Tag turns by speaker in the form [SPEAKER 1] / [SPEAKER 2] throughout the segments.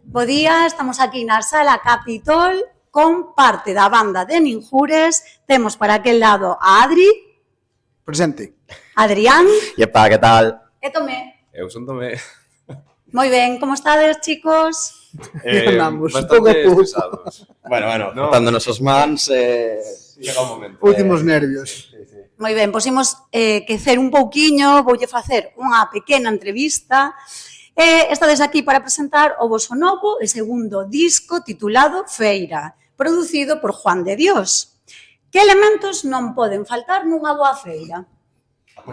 [SPEAKER 1] Bo día, estamos aquí na Sala Capitol con parte da banda de Ninjures. Temos para aquel lado a Adri.
[SPEAKER 2] Presente.
[SPEAKER 1] Adrián.
[SPEAKER 3] Iepa, que tal?
[SPEAKER 1] E Tomé.
[SPEAKER 4] Eu son Tomé.
[SPEAKER 1] Moi ben, como estades, chicos?
[SPEAKER 2] Andamos
[SPEAKER 4] Bastante
[SPEAKER 2] pouco a pouco.
[SPEAKER 4] estresados.
[SPEAKER 3] Bueno,
[SPEAKER 4] No.
[SPEAKER 3] cortando nosos mans,
[SPEAKER 4] Chega un momento.
[SPEAKER 2] Últimos nervios.
[SPEAKER 4] Sí.
[SPEAKER 1] Moi ben, pois imos quecer un pouquiño, voulle facer unha pequena entrevista. Estades aquí para presentar o voso novo e segundo disco titulado Feira, producido por Juan de Dios. Que elementos non poden faltar nunha boa feira?
[SPEAKER 3] A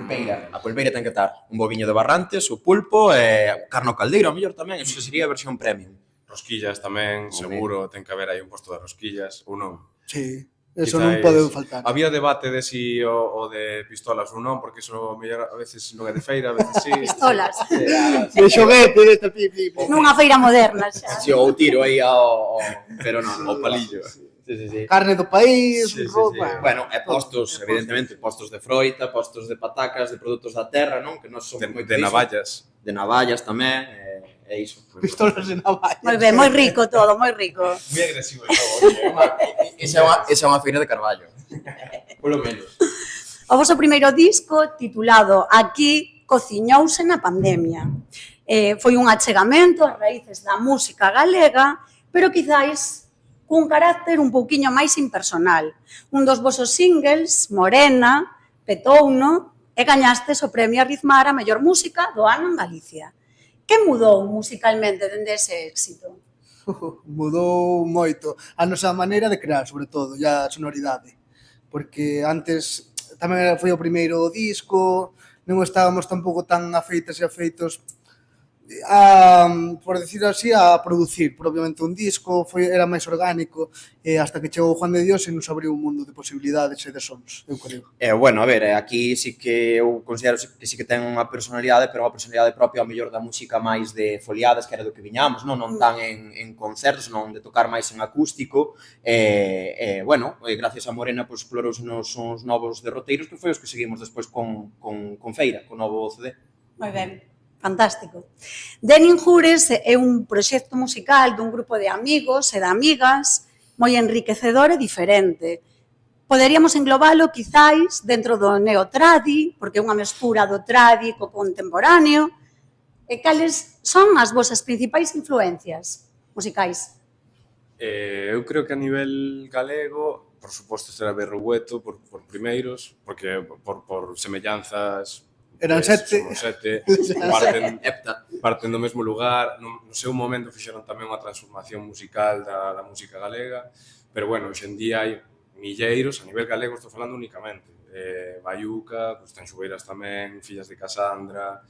[SPEAKER 3] pulpeira ten que estar un boviño de Barrantes, o pulpo e carne ao caldeiro, a mellor tamén, eso sería a versión premium.
[SPEAKER 4] Rosquillas tamén, seguro, ten que haber aí un posto de rosquillas, ou non.
[SPEAKER 2] Sí, eso
[SPEAKER 4] Quizáis-
[SPEAKER 2] non pode faltar.
[SPEAKER 4] Había debate de si o de pistolas ou non, porque iso mellor a veces non é de feira, a veces sí.
[SPEAKER 1] Pistolas.
[SPEAKER 2] De xoguete, deste pi.
[SPEAKER 1] Nunha feira moderna xa.
[SPEAKER 3] Si o tiro aí ao... Pero non,
[SPEAKER 4] O palillo.
[SPEAKER 3] Sí.
[SPEAKER 2] Carne do país,
[SPEAKER 4] Sí,
[SPEAKER 2] roupa.
[SPEAKER 3] Bueno, e postos, evidentemente, postos de froita, postos de patacas, de produtos da terra, non? Que non son
[SPEAKER 4] De
[SPEAKER 3] moito
[SPEAKER 4] navallas.
[SPEAKER 3] De navallas tamén, e iso.
[SPEAKER 2] Pistolas de navalla.
[SPEAKER 1] Moi ben, moi rico todo, moi rico.
[SPEAKER 4] Moi agresivo todo.
[SPEAKER 3] Esa é unha feira de Carballo. Polo menos.
[SPEAKER 1] O voso primeiro disco, titulado Aquí, cociñouse na pandemia. Foi un achegamento ás raíces da música galega, pero quizáis cun carácter un pouquiño máis impersonal. Un dos vosos singles, Morena, petouno e gañastes o premio Arritmar a mellor música do ano en Galicia. Que mudou musicalmente dende ese éxito?
[SPEAKER 2] Mudou moito a nosa maneira de crear, sobre todo, e a sonoridade. Porque antes tamén foi o primeiro disco, non estábamos tampouco tan afeitas e afeitos por decir así, a producir propiamente un disco, era máis orgánico, e hasta que chegou Juan de Dios e nos abriu un mundo de posibilidades e de sons, eu creo.
[SPEAKER 3] Bueno, a ver, aquí sí que eu considero que sí que ten unha personalidade, pero unha personalidade propia ao mellor da música máis de foliadas, que era do que viñamos, non tan en concertos, non de tocar máis en acústico, bueno, gracias a Morena, pois explorouse nos sons novos derroteiros, que foi os que seguimos despois con Feira, con novo CD.
[SPEAKER 1] Moi ben, fantástico. De Ninjures é un proxecto musical dun grupo de amigos e de amigas moi enriquecedor e diferente. Poderíamos englobalo, quizáis, dentro do neotradi, porque é unha mestura do tradi co contemporáneo. E cales son as vosas principais influencias musicais?
[SPEAKER 4] Eu creo que a nivel galego, por suposto, será Berrugueto por primeiros, porque por semellanzas.
[SPEAKER 2] Eran sete.
[SPEAKER 4] Somos sete, parten do mesmo lugar. No seu momento fixeron tamén unha transformación musical da música galega, pero bueno, hoxendía hai milleiros, a nivel galego estou falando únicamente. Baiuca, Tanxugueiras tamén, Fillas de Casandra,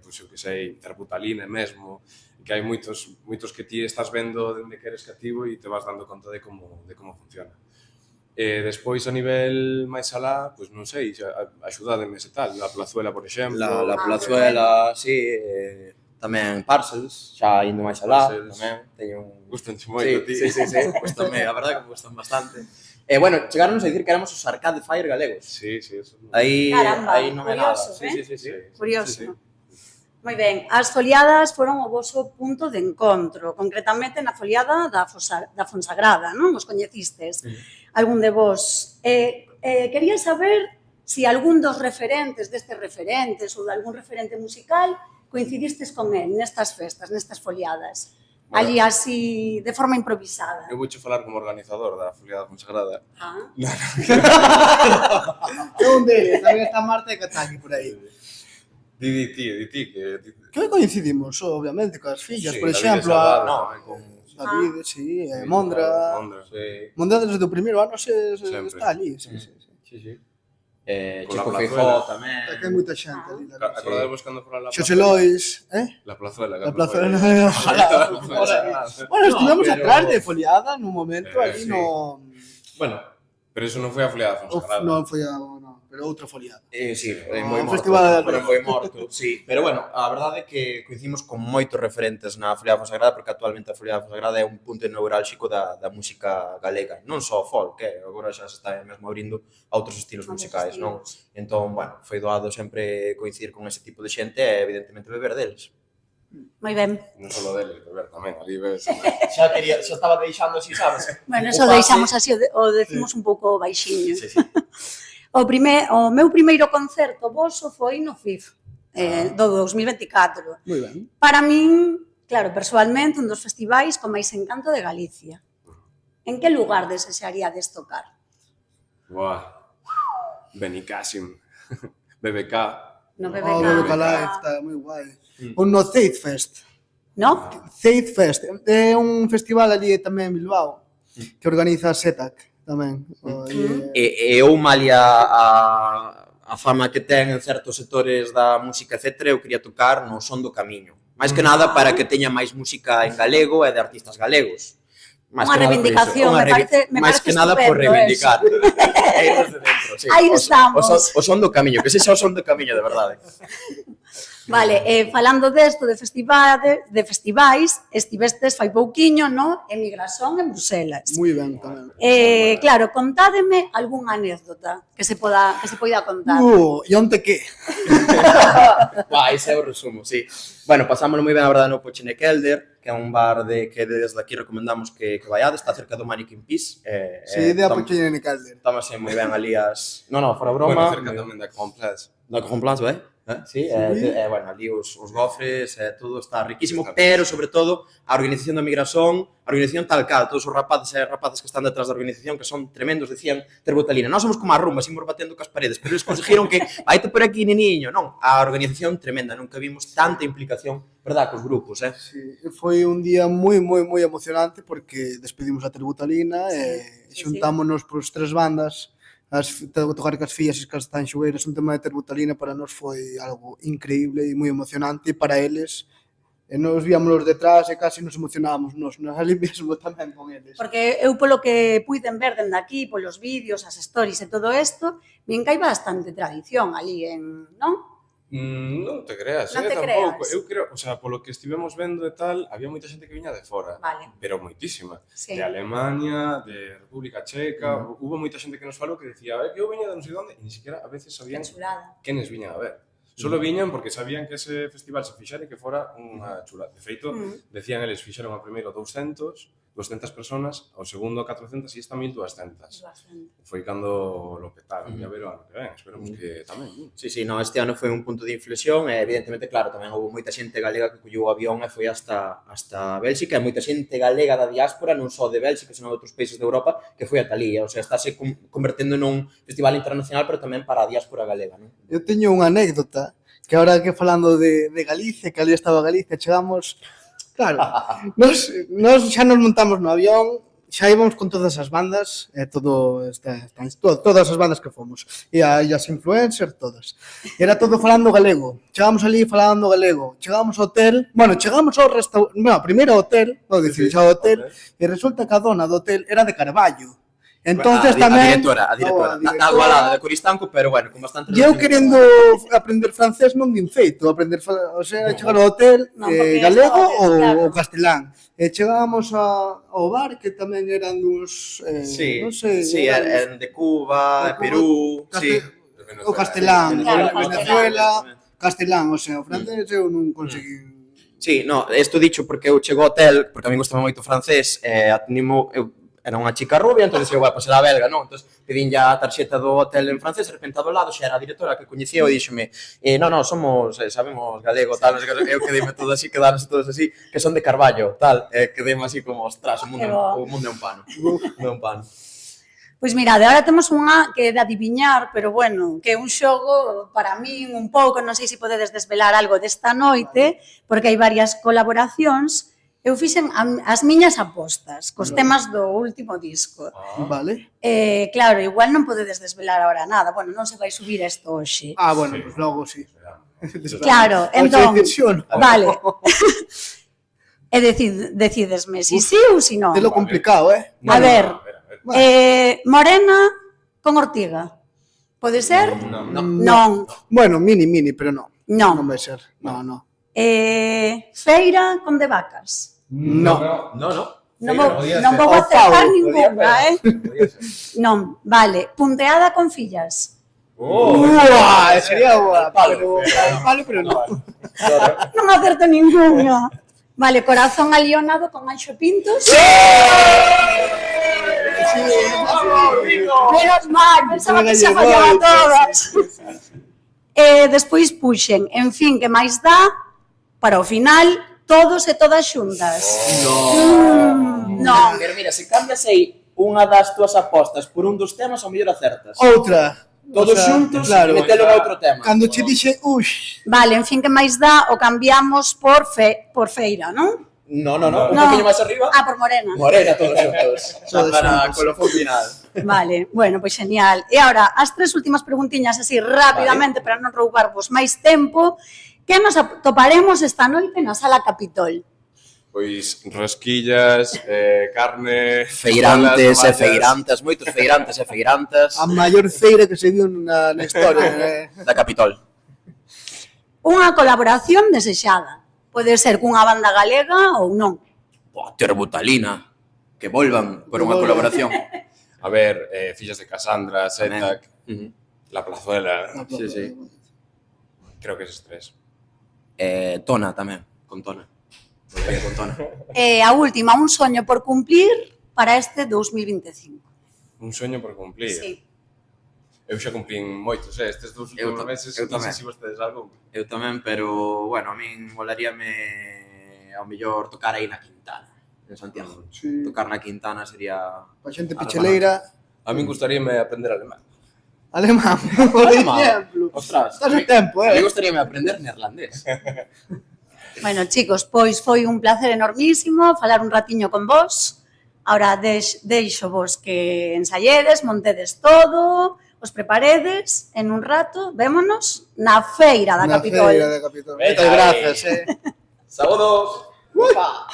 [SPEAKER 4] pois eu que sei, Terbutalina mesmo, que hai moitos que ti estás vendo dende que eres cativo e te vas dando conta de como funciona. Despois, a nivel máis alá, pois non sei, axudádeme ese tal, La Plazuela, por exemplo.
[SPEAKER 3] La Plazuela, sí, tamén Parcels, xa indo máis alá, tamén, teño un...
[SPEAKER 4] Gustanche moito, ti.
[SPEAKER 3] Sí, gustame, a verdade que me gustan bastante. Bueno, chegaronnos a dicir que éramos os Arcade Fire galegos.
[SPEAKER 4] Sí, eso.
[SPEAKER 3] Aí non é nada.
[SPEAKER 1] Curioso,
[SPEAKER 4] Sí.
[SPEAKER 1] Curioso. Moi ben, as foliadas foron o voso punto de encontro, concretamente na foliada da Fonsagrada, non? Os coñecistes, algún de vos. Quería saber se algún dos referentes destes referentes ou de algún referente musical coincidistes con el nestas festas, nestas foliadas, ali así, de forma improvisada.
[SPEAKER 4] Eu vouche falar como organizador da Foliada Fonsagrada.
[SPEAKER 2] É un deles, tamén está Marta e Catani por aí.
[SPEAKER 4] Di ti,
[SPEAKER 2] Que coincidimos, obviamente, coas fillas,
[SPEAKER 4] Sí,
[SPEAKER 2] por
[SPEAKER 4] David
[SPEAKER 2] exemplo,
[SPEAKER 4] Salvador,
[SPEAKER 2] a
[SPEAKER 4] tamén con...
[SPEAKER 2] David, sí, Mondra.
[SPEAKER 4] Sí.
[SPEAKER 2] Mondra desde o primeiro ano se
[SPEAKER 4] Sempre.
[SPEAKER 2] está ali, sí.
[SPEAKER 4] Sí.
[SPEAKER 3] Chico
[SPEAKER 4] Con La
[SPEAKER 3] Feijó
[SPEAKER 4] Plazuela.
[SPEAKER 3] tamén.
[SPEAKER 2] Aquí hai moita xente ali.
[SPEAKER 4] Acordadevos cando fora La
[SPEAKER 2] Xosé
[SPEAKER 4] Plazuela?
[SPEAKER 2] Lois,
[SPEAKER 4] La Plazuela.
[SPEAKER 2] La Plazuela, ojalá. Bueno, estivemos atrás de foliada nun momento ali
[SPEAKER 4] Sí.
[SPEAKER 2] no...
[SPEAKER 4] Bueno, pero eso non foi a Foliada Fonsagrada.
[SPEAKER 2] Non foi a... pero outra foliada.
[SPEAKER 3] Sí,
[SPEAKER 2] Ah,
[SPEAKER 3] moi morto.
[SPEAKER 2] festival.
[SPEAKER 3] Pero moi morto, sí. Pero bueno, a verdade é que coincidimos con moitos referentes na Foliada Fonsagrada, porque actualmente a Foliada Fonsagrada é un punto neurálxico da música galega. Non só folk, agora xa se está mesmo abrindo a outros estilos musicais, non? Entón, bueno, foi doado sempre coincidir con ese tipo de xente e evidentemente beber deles.
[SPEAKER 1] Moi ben.
[SPEAKER 4] Non só deles, de ver tamén, ali ves.
[SPEAKER 3] Xa estaba deixando así, sabes?
[SPEAKER 1] Bueno,
[SPEAKER 3] O
[SPEAKER 1] eso
[SPEAKER 3] pase.
[SPEAKER 1] deixamos así, o decimos un pouco baixiño.
[SPEAKER 3] Sí, sí.
[SPEAKER 1] O meu primeiro concerto voso foi no FIF, do 2024.
[SPEAKER 2] Moi ben.
[SPEAKER 1] Para min, claro, persoalmente, un dos festivais con máis encanto de Galicia. En que lugar desexaríades tocar?
[SPEAKER 4] Buah. Benicàssim. BBK.
[SPEAKER 1] No
[SPEAKER 2] Oh,
[SPEAKER 1] BBK.
[SPEAKER 2] BBK Live, está moi guai. O no Zeit Fest.
[SPEAKER 1] No?
[SPEAKER 2] Zeit Fest. É un festival ali tamén en Bilbao que organiza a SETAC tamén.
[SPEAKER 3] E eu, malia a fama que ten en certos sectores da música, etc., eu quería tocar no Son do Camiño. Mais que nada para que teña máis música en galego e de artistas galegos.
[SPEAKER 1] Unha reivindicación, me parece
[SPEAKER 3] máis que nada por
[SPEAKER 1] estupendo
[SPEAKER 3] reivindicar. Desde dentro, sí.
[SPEAKER 1] Aí estamos.
[SPEAKER 3] O Son do Camiño, que sexa o Son do Camiño, de verdade.
[SPEAKER 1] Vale, falando desto de festivais, estivestes fai pouquiño, no? En Migrasón, en Bruselas.
[SPEAKER 2] Moi ben tamén.
[SPEAKER 1] Claro, contádeme algunha anécdota que se poida contar.
[SPEAKER 2] E onte que?
[SPEAKER 3] Ese é o resumo, sí. Bueno, pasámoslo moi ben, a verdade, no Pochene Kelder, que é un bar que desde aquí recomendamos que vaiades, está cerca do Mannequin Peace.
[SPEAKER 2] Si, de a Pochene Calder.
[SPEAKER 3] Tómase moi ben ali as... No, fora
[SPEAKER 4] Bueno,
[SPEAKER 3] broma.
[SPEAKER 4] cerca tamén da Complex.
[SPEAKER 3] Da Complex, Sí, bueno, ali os gofres, todo está riquísimo, pero, sobre todo, a organización da migración, a organización tal cal, todos os rapaces e rapazas que están detrás da organización, que son tremendos, decían Terbotalina, nós somos como a rumba, imos batendo cas paredes, pero eles conseguiron que, vaite por aquí, neniño, non, a organización tremenda, nunca vimos tanta implicación, verdad, cos grupos,
[SPEAKER 2] Sí, foi un día moi emocionante porque despedimos a Terbutalina e xuntámonos por tres bandas tocar cas fillas e cas tanxueiras. Un tema de Terbutalina para nós foi algo increíble e moi emocionante, e para eles nos víamos detrás e casi nos emocionábamos nos ali mesmo tamén con eles.
[SPEAKER 1] Porque eu polo que puiden ver dende aquí, polos vídeos, as stories e todo isto, vin que hai bastante tradición ali non?
[SPEAKER 4] Non te creas,
[SPEAKER 1] Non te
[SPEAKER 4] tampouco.
[SPEAKER 1] creas.
[SPEAKER 4] Eu creo, o sea, polo que estivemos vendo e tal, había moita xente que viña de fora.
[SPEAKER 1] Vale.
[SPEAKER 4] Pero moitísima.
[SPEAKER 1] Sí.
[SPEAKER 4] De Alemania, de República Checa, hubo moita xente que nos falou que decía, que eu veña de non sei onde, e ni siquiera a veces sabían
[SPEAKER 1] Que chulada.
[SPEAKER 4] quenes viñan a ver. Solo viñan porque sabían que ese festival se fixara e que fora unha chulada. De feito, decían eles, fixeron a primeiro 200 personas, ao segundo 400 e esta 1200. Foi cando lo petaron, ya verán ano que ven, esperemos que tamén.
[SPEAKER 3] Sí, este ano foi un punto de inflexión e, evidentemente, claro, tamén houve moita xente galega que collou o avión e foi hasta Bélxica, e moita xente galega da diáspora, non só de Bélxica, senón de outros países de Europa, que foi ata ali, o sea, estáse convertendo nun festival internacional, pero tamén para a diáspora galega, non?
[SPEAKER 2] Eu teño unha anécdota, que ahora que falando de Galicia, que ali estaba Galicia, chegamos, claro, nos xa nos montamos no avión, xa íbamos con todas as bandas, todas as bandas que fomos, e as influencers, todas. E era todo falando galego. Chegamos ali falando galego. Chegamos ao hotel, chegamos ao restaurante, primeiro ao hotel, ao hotel, e resulta que a dona do hotel era de Carballo. Entonces tamén...
[SPEAKER 3] A directora, da Igualada, de Coristanco, pero, bueno, con bastante...
[SPEAKER 2] E eu querendo aprender francés non din feito, chegar ao hotel galego ou castelán. E chegábamos ao bar, que tamén eran duns...
[SPEAKER 3] non sei... Sí, eran de Cuba, de Perú...
[SPEAKER 2] O castelán, Venezuela, castelán, o sea, o francés eu non conseguí...
[SPEAKER 3] Sí, isto dicho porque eu chego ao hotel, porque a mí gustaba moito francés, atendimo... Era unha chica rubia, entón eu, pues era belga, non? Entón pedín ya a tarxeta do hotel en francés, de repente ao lado xa era a directora que coñecía e díxome somos, sabemos galego, tal, eu quedeime todo así, quedáronse todos así, que son de Carballo, tal, quedeime así como, ostras, o mundo é un pano,
[SPEAKER 1] Pois mirade, agora temos unha que é de adiviñar, pero bueno, que é un xogo para min un pouco, non sei se podedes desvelar algo desta noite, porque hai varias colaboracións. Eu fixen as miñas apostas cos temas do último disco.
[SPEAKER 2] Vale.
[SPEAKER 1] Claro, igual non podedes desvelar agora nada. Bueno, non se vai subir isto hoxe.
[SPEAKER 2] Bueno, pois logo sí.
[SPEAKER 1] Claro, entón... Vale. E decidesme si sí ou si non.
[SPEAKER 2] De lo complicado,
[SPEAKER 1] A ver, Morena con Ortiga. Pode ser? Non.
[SPEAKER 2] Bueno, mini, pero non.
[SPEAKER 1] Non.
[SPEAKER 2] Non vai ser. Non.
[SPEAKER 1] Feira con De Vacas.
[SPEAKER 2] Non.
[SPEAKER 1] Non vou acertar ninguna, Non, vale. Punteada con Fillas.
[SPEAKER 2] Uah, sería guapa, pero no.
[SPEAKER 1] Non acerto ninguna. Vale, corazón alionado con Anxo Pintos. Menos mal, pensaba que xa fallaba todas. Despois puxen, en fin, que máis dá, para o final, todos e todas xuntas. Non.
[SPEAKER 3] Pero mira, se cambias aí unha das túas apostas por un dos temas, ao mellor acertas.
[SPEAKER 2] Outra.
[SPEAKER 3] Todos xuntos e metelo en outro tema.
[SPEAKER 2] Cando che dixe, uix.
[SPEAKER 1] Vale, en fin, que máis dá, o cambiamos por feira, non?
[SPEAKER 3] No, un poquinho máis arriba.
[SPEAKER 1] Por morena.
[SPEAKER 3] Morena, todos xuntos. Para colofón final.
[SPEAKER 1] Vale, bueno, pois genial. E agora, as tres últimas preguntiñas así rapidamente para non roubarvos máis tempo. Que nos atoparemos esta noite na Sala Capitol?
[SPEAKER 4] Pois rasquillas, carne...
[SPEAKER 3] Feirantes e feirantas, moitos feirantes e feirantas.
[SPEAKER 2] A maior feira que se viu na historia.
[SPEAKER 3] Da Capitol.
[SPEAKER 1] Unha colaboración desexada. Pode ser cunha banda galega ou non.
[SPEAKER 3] Terbutalina. Que volvan por unha colaboración.
[SPEAKER 4] A ver, Fillas de Casandra, Setac, La Plazuela...
[SPEAKER 3] Sí.
[SPEAKER 4] Creo que eses tres.
[SPEAKER 3] Tona tamén, con Tona. Con Tona.
[SPEAKER 1] E a última, un soño por cumplir para este 2025.
[SPEAKER 4] Un soño por cumplir.
[SPEAKER 1] Sí.
[SPEAKER 4] Eu xa cumplín moitos, estes dous últimos meses, non sei se vostedes algo.
[SPEAKER 3] Eu tamén, pero, bueno, a min molaríame ao mellor tocar aí na Quintana, en Santiago.
[SPEAKER 2] Sí.
[SPEAKER 3] Tocar na Quintana sería...
[SPEAKER 2] Pa xente picheleira.
[SPEAKER 4] A min gustaríame aprender alemán.
[SPEAKER 2] Alemán, por exemplo.
[SPEAKER 3] Ostras,
[SPEAKER 2] Estás a tempo,
[SPEAKER 3] a mí gustaríame aprender neerlandés.
[SPEAKER 1] Bueno, chicos, pois foi un placer enormísimo falar un ratiño con vos. Ahora deixo vos que ensaiades, montedes todo, os preparedes, en un rato, vémonos na Feira da Capitol.
[SPEAKER 2] Na Feira da Capitol. Moitas grazas,
[SPEAKER 3] Saúdos! Opa!